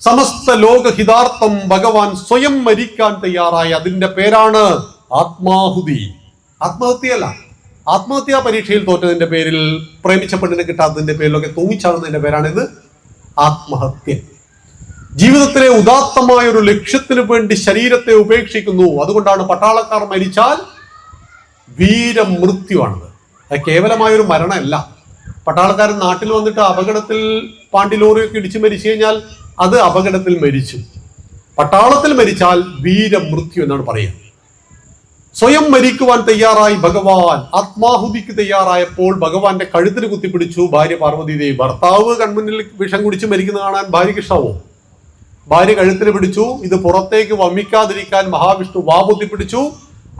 സമസ്ത ലോകഹിതാർത്ഥം ഭഗവാൻ സ്വയം മരിക്കാൻ തയ്യാറായി. അതിന്റെ പേരാണ് ആത്മാഹുതി. ആത്മഹത്യയല്ല, ആത്മഹത്യാ പരീക്ഷയിൽ തോറ്റതിന്റെ പേരിൽ, പ്രേമിച്ച പെണ്ണിനെ കിട്ടാത്തതിന്റെ പേരിലൊക്കെ തൂങ്ങിച്ചാടുന്നതിന്റെ പേരാണിത് ആത്മഹത്യ. ജീവിതത്തിലെ ഉദാത്തമായ ഒരു ലക്ഷ്യത്തിന് വേണ്ടി ശരീരത്തെ ഉപേക്ഷിക്കുന്നു. അതുകൊണ്ടാണ് പട്ടാളക്കാർ മരിച്ചാൽ വീരമൃത്യുവാണത്. അത് കേവലമായൊരു മരണമല്ല. പട്ടാളക്കാരൻ നാട്ടിൽ വന്നിട്ട് അപകടത്തിൽ പാണ്ടി ലോറിയൊക്കെ ഇടിച്ചു മരിച്ചു കഴിഞ്ഞാൽ അത് അപകടത്തിൽ മരിച്ചു. പട്ടാളത്തിൽ മരിച്ചാൽ വീരമൃത്യു എന്നാണ് പറയുക. സ്വയം മരിക്കുവാൻ തയ്യാറായി ഭഗവാൻ. ആത്മാഹുതിക്ക് തയ്യാറായപ്പോൾ ഭഗവാന്റെ കഴുത്തിന് കുത്തിപ്പിടിച്ചു ഭാര്യ പാർവതി ദേവി. ഭർത്താവ് കൺമുന്നിൽ വിഷം കുടിച്ച് മരിക്കുന്ന കാണാൻ ഭാര്യയ്ക്ക് ഇഷ്ടാവോ? ഭാര്യ കഴുത്തിന് പിടിച്ചു. ഇത് പുറത്തേക്ക് വമിക്കാതിരിക്കാൻ മഹാവിഷ്ണു വാബുദ്ധി പിടിച്ചു.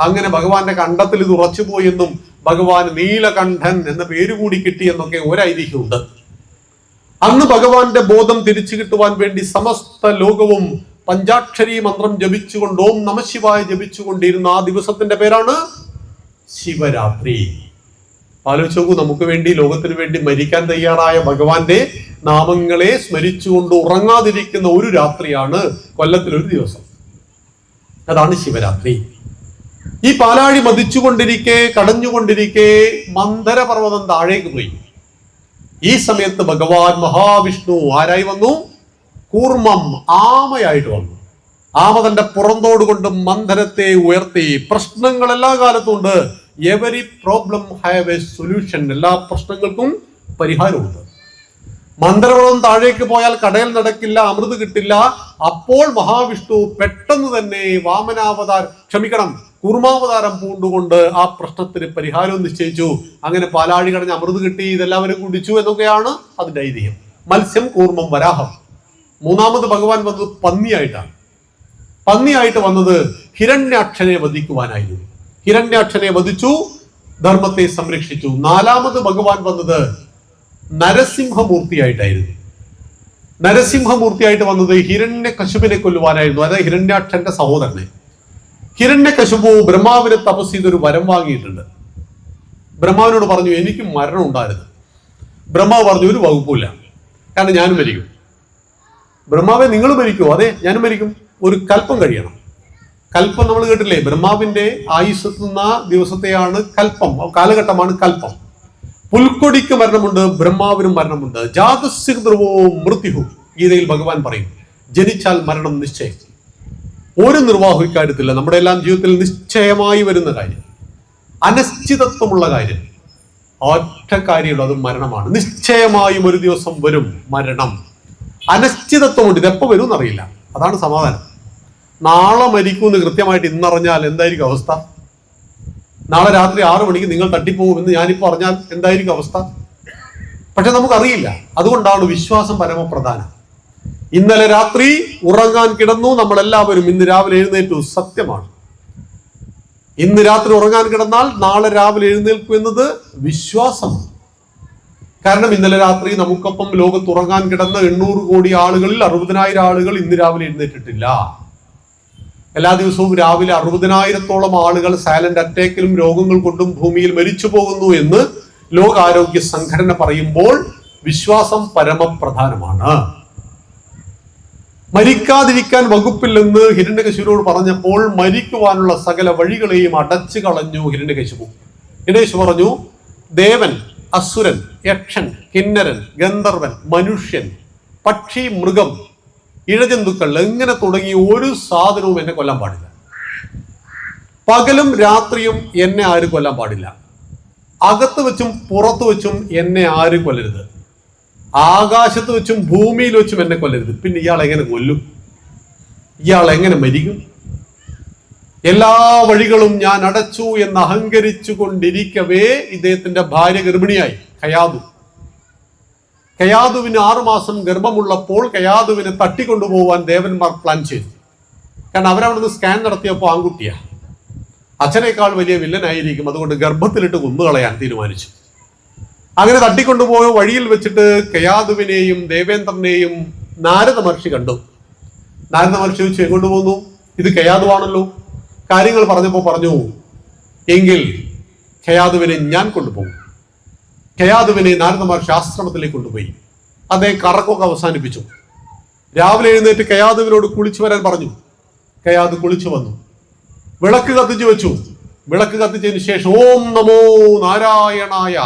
അങ്ങനെ ഭഗവാന്റെ കണ്ഠത്തിൽ ഇത് ഉറച്ചുപോയി എന്നും ഭഗവാൻ നീലകണ്ഠൻ എന്ന പേര് കൂടി കിട്ടിയെന്നൊക്കെ ഒരൈതിഹ്യമുണ്ട്. അന്ന് ഭഗവാന്റെ ബോധം തിരിച്ചു കിട്ടുവാൻ വേണ്ടി സമസ്ത ലോകവും പഞ്ചാക്ഷരി മന്ത്രം ജപിച്ചുകൊണ്ട് ഓം നമഃശിവായ ജപിച്ചുകൊണ്ടിരുന്ന ആ ദിവസത്തിന്റെ പേരാണ് ശിവരാത്രി. ആലോചിച്ച് നോക്കൂ, നമുക്ക് വേണ്ടി, ലോകത്തിന് വേണ്ടി മരിക്കാൻ തയ്യാറായ ഭഗവാന്റെ നാമങ്ങളെ സ്മരിച്ചുകൊണ്ട് ഉറങ്ങാതിരിക്കുന്ന ഒരു രാത്രിയാണ് കൊല്ലത്തിലൊരു ദിവസം. അതാണ് ശിവരാത്രി. ഈ പാലാഴി മതിച്ചുകൊണ്ടിരിക്കെ, കടഞ്ഞുകൊണ്ടിരിക്കെ മന്ദര പർവ്വതം താഴേക്ക് പോയി. ഈ സമയത്ത് ഭഗവാൻ മഹാവിഷ്ണു ആരായി വന്നു? കൂർമ്മം, ആമയായിട്ട് വന്നു. ആമ തന്റെ പുറന്തോടുകൊണ്ട് മന്ദരത്തെ ഉയർത്തി. പ്രശ്നങ്ങൾ എല്ലാ കാലത്തും ഉണ്ട്. Every problem have A solution. എല്ലാ പ്രശ്നങ്ങൾക്കും പരിഹാരമുണ്ട്. മന്ദരപർവ്വതം താഴേക്ക് പോയാൽ കടയിൽ നടക്കില്ല, അമൃത് കിട്ടില്ല. അപ്പോൾ മഹാവിഷ്ണു പെട്ടെന്ന് തന്നെ കൂർമാവതാരം പൂണ്ടുകൊണ്ട് ആ പ്രശ്നത്തിന് പരിഹാരവും നിശ്ചയിച്ചു. അങ്ങനെ പാലാഴി കടഞ്ഞ് അമൃത് കിട്ടി, ഇതെല്ലാവരും കുടിച്ചു എന്നൊക്കെയാണ് അതിന്റെ ഐതിഹ്യം. മത്സ്യം, കൂർമ്മം, വരാഹം. മൂന്നാമത് ഭഗവാൻ വന്നത് പന്നിയായിട്ടാണ്. പന്നിയായിട്ട് വന്നത് ഹിരണ്യാക്ഷനെ വധിക്കുവാനായിരുന്നു. ഹിരണ്യാക്ഷനെ വധിച്ചു, ധർമ്മത്തെ സംരക്ഷിച്ചു. നാലാമത് ഭഗവാൻ വന്നത് നരസിംഹമൂർത്തിയായിട്ടായിരുന്നു. നരസിംഹമൂർത്തിയായിട്ട് വന്നത് ഹിരണ്യകശിപുവിനെ കൊല്ലുവാനായിരുന്നു. അതായത് ഹിരണ്യാക്ഷന്റെ സഹോദരനെ. ഹിരണ്യകശിപു ബ്രഹ്മാവിനെ തപസ് ചെയ്തൊരു വരം വാങ്ങിയിട്ടുണ്ട്. ബ്രഹ്മാവിനോട് പറഞ്ഞു, എനിക്ക് മരണം ഉണ്ടായിരുന്നു. ബ്രഹ്മാവ് പറഞ്ഞു, ഒരു വകുപ്പില്ല, കാരണം ഞാനും മരിക്കും. ബ്രഹ്മാവെ, നിങ്ങൾ മരിക്കുമോ? അതെ, ഞാനും മരിക്കും. ഒരു കൽപ്പം കഴിയണം. കൽപ്പം നമ്മൾ കേട്ടില്ലേ? ബ്രഹ്മാവിന്റെ ആയുസ്സെത്തുന്ന ദിവസത്തെയാണ് കൽപ്പം, കാലഘട്ടമാണ് കൽപ്പം. പുൽക്കൊടിക്ക് മരണമുണ്ട്, ബ്രഹ്മാവിനും മരണമുണ്ട്. ജാതസ്യ ധ്രുവോ മൃത്യുഹു, ഗീതയിൽ ഭഗവാൻ പറയും, ജനിച്ചാൽ മരണം നിശ്ചയം. ഒരു നിർവാഹം ഇക്കാര്യത്തില്ല. നമ്മുടെ എല്ലാം ജീവിതത്തിൽ നിശ്ചയമായി വരുന്ന കാര്യം, അനിശ്ചിതത്വമുള്ള കാര്യം, ഒറ്റ കാര്യമുള്ളൂ, അത് മരണമാണ്. നിശ്ചയമായും ഒരു ദിവസം വരും മരണം. അനിശ്ചിതത്വമുണ്ട്, ഇതെപ്പോ വരും എന്നറിയില്ല. അതാണ് സമാധാനം. നാളെ മരിക്കുമെന്ന് കൃത്യമായിട്ട് ഇന്നറിഞ്ഞാൽ എന്തായിരിക്കും അവസ്ഥ? നാളെ രാത്രി 6 മണിക്ക് നിങ്ങൾ തട്ടിപ്പോകുമെന്ന് ഞാനിപ്പോൾ അറിഞ്ഞാൽ എന്തായിരിക്കും അവസ്ഥ? പക്ഷെ നമുക്കറിയില്ല. അതുകൊണ്ടാണ് വിശ്വാസം പരമപ്രധാനം. ഇന്നലെ രാത്രി ഉറങ്ങാൻ കിടന്നു നമ്മളെല്ലാവരും, ഇന്ന് രാവിലെ എഴുന്നേറ്റു, സത്യമാണ്. ഇന്ന് രാത്രി ഉറങ്ങാൻ കിടന്നാൽ നാളെ രാവിലെ എഴുന്നേൽക്കും എന്നത് വിശ്വാസമാണ്. കാരണം ഇന്നലെ രാത്രി നമുക്കൊപ്പം ലോകത്ത് ഉറങ്ങാൻ കിടന്ന 800 കോടി ആളുകളിൽ 60,000 ആളുകൾ ഇന്ന് രാവിലെ എഴുന്നേറ്റിട്ടില്ല. എല്ലാ ദിവസവും രാവിലെ 60,000-ഓളം ആളുകൾ സൈലന്റ് അറ്റാക്കിലും രോഗങ്ങൾ കൊണ്ടും ഭൂമിയിൽ മരിച്ചു പോകുന്നു എന്ന് ലോകാരോഗ്യ സംഘടന പറയുമ്പോൾ വിശ്വാസം പരമപ്രധാനമാണ്. മരിക്കാതിരിക്കാൻ വകുപ്പില്ലെന്ന് ഹിരണ്യകശിപുവിനോട് പറഞ്ഞപ്പോൾ മരിക്കുവാനുള്ള സകല വഴികളെയും അടച്ചു കളഞ്ഞു ഹിരണ്യകശിപു. ഹിരണ്യകശിപു പറഞ്ഞു, ദേവൻ, അസുരൻ, യക്ഷൻ, കിന്നരൻ, ഗന്ധർവൻ, മനുഷ്യൻ, പക്ഷി, മൃഗം, ഇഴജന്തുക്കൾ, എങ്ങനെ തുടങ്ങി ഒരു സാധനവും എന്നെ കൊല്ലാൻ പാടില്ല. പകലും രാത്രിയും എന്നെ ആരും കൊല്ലാൻ പാടില്ല. അകത്ത് വെച്ചും പുറത്തു വെച്ചും എന്നെ ആരും കൊല്ലരുത്. ആകാശത്ത് വെച്ചും ഭൂമിയിൽ വെച്ചും എന്നെ കൊല്ലരുത്. പിന്നെ ഇയാൾ എങ്ങനെ കൊല്ലും? ഇയാൾ എങ്ങനെ മരിക്കും? എല്ലാ വഴികളും ഞാൻ അടച്ചു എന്ന് അഹങ്കരിച്ചു കൊണ്ടിരിക്കവേ ഇദ്ദേഹത്തിന്റെ ഭാര്യ ഗർഭിണിയായി. കയാതുവിന് 6 മാസം ഗർഭമുള്ളപ്പോൾ കയാതുവിനെ തട്ടിക്കൊണ്ടുപോകാൻ ദേവന്മാർ പ്ലാൻ ചെയ്തു. കാരണം അവരവിടുന്ന് സ്കാൻ നടത്തിയപ്പോൾ ആൺകുട്ടിയാ. അച്ഛനേക്കാൾ വലിയ വില്ലനായിരിക്കും, അതുകൊണ്ട് ഗർഭത്തിലിട്ട് കൊന്നുകളയാൻ തീരുമാനിച്ചു. അങ്ങനെ തട്ടിക്കൊണ്ടുപോയ വഴിയിൽ വെച്ചിട്ട് കയാതുവിനെയും ദേവേന്ദ്രനെയും നാരദ മഹർഷി കണ്ടു. നാരദ മഹർഷി ചോദിച്ചു, എങ്ങോട്ട് പോകുന്നു? ഇത് കയാതുവാണല്ലോ. കാര്യങ്ങൾ പറഞ്ഞപ്പോൾ പറഞ്ഞു, എങ്കിൽ കയാതുവിനെ ഞാൻ കൊണ്ടുപോകും. കയാതുവിനെ നാരദ മഹർഷി ആശ്രമത്തിലേക്ക് കൊണ്ടുപോയി. അദ്ദേഹം കറക്കൊക്കെ അവസാനിപ്പിച്ചു. രാവിലെ എഴുന്നേറ്റ് കയാതുവിനോട് കുളിച്ചു വരാൻ പറഞ്ഞു. കയാത് കുളിച്ചു വന്നു, വിളക്ക് കത്തിച്ചു വെച്ചു. വിളക്ക് കത്തിച്ചതിന് ശേഷം ഓം നമോ നാരായണായ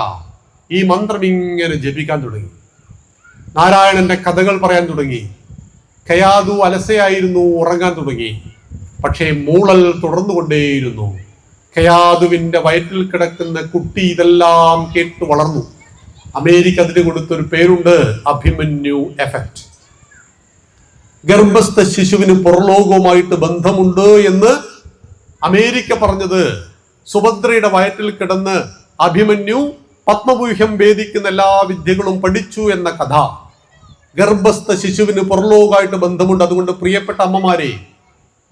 ഈ മന്ത്രം ഇങ്ങനെ ജപിക്കാൻ തുടങ്ങി. നാരായണന്റെ കഥകൾ പറയാൻ തുടങ്ങി. കയാതു അലസയായിരുന്നു, ഉറങ്ങാൻ തുടങ്ങി. പക്ഷേ മൂളൽ തുടർന്നുകൊണ്ടേയിരുന്നു. കയാതുവിന്റെ വയറ്റിൽ കിടക്കുന്ന കുട്ടി ഇതെല്ലാം കേട്ടു വളർന്നു. അമേരിക്ക അതിന് കൊടുത്തൊരു പേരുണ്ട്, അഭിമന്യു എഫക്റ്റ്. ഗർഭസ്ഥ ശിശുവിന് പുറലോകവുമായിട്ട് ബന്ധമുണ്ട് എന്ന് അമേരിക്ക പറഞ്ഞത് സുഭദ്രയുടെ വയറ്റിൽ കിടന്ന് അഭിമന്യു പത്മവ്യൂഹം ഭേദിക്കുന്ന എല്ലാ വിദ്യകളും പഠിച്ചു എന്ന കഥ. ഗർഭസ്ഥ ശിശുവിന് പുറലോകമായിട്ട് ബന്ധമുണ്ട്. അതുകൊണ്ട് പ്രിയപ്പെട്ട അമ്മമാരെ,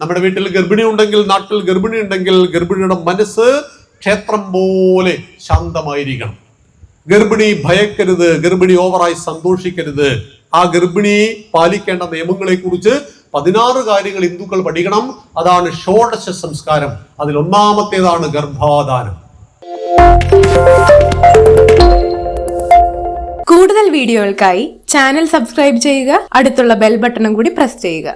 നമ്മുടെ വീട്ടിൽ ഗർഭിണി ഉണ്ടെങ്കിൽ, നാട്ടിൽ ഗർഭിണി ഉണ്ടെങ്കിൽ, ഗർഭിണിയുടെ മനസ്സ് ക്ഷേത്രം പോലെ ശാന്തമായിരിക്കണം. ഗർഭിണി ഭയക്കരുത്, ഗർഭിണി ഓവറായി സന്തോഷിക്കരുത്. ആ ഗർഭിണി പാലിക്കേണ്ട നിയമങ്ങളെ കുറിച്ച് 16 കാര്യങ്ങൾ ഹിന്ദുക്കൾ പഠിക്കണം. അതാണ് ഷോഡശ സംസ്കാരം. അതിൽ ഒന്നാമത്തേതാണ് ഗർഭാധാനം. കൂടുതൽ വീഡിയോകൾക്കായി ചാനൽ സബ്സ്ക്രൈബ് ചെയ്യുക, അടുത്തുള്ള ബെൽ ബട്ടണും കൂടി പ്രസ് ചെയ്യുക.